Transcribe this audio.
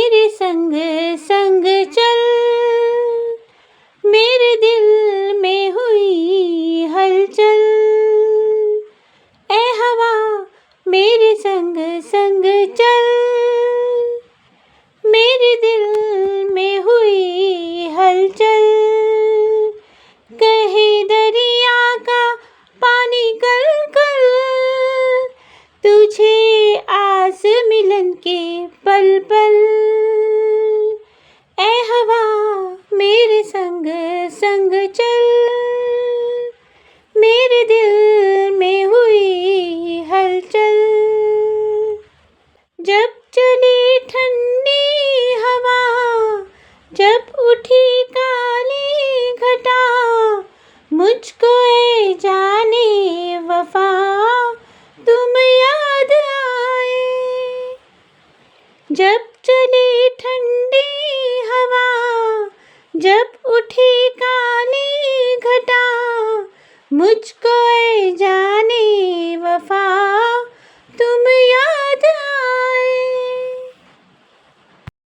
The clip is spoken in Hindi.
मेरे संग संग चल, मेरे दिल में हुई हलचल। ए हवा मेरे संग संग चल, मेरे दिल में हुई हलचल। कहे दरिया का पानी कल कल, तुझे आस मिलन के पल पल। ए हवा मेरे संग संग चल, मेरे दिल में हुई हलचल। जब चली ठंडी हवा, जब उठी काली घटा, मुझको ए जाने वफा तुम याद आए। जब चली ठंडी हवा, जब उठी काली घटा, मुझको ए जाने वफा तुम याद आए।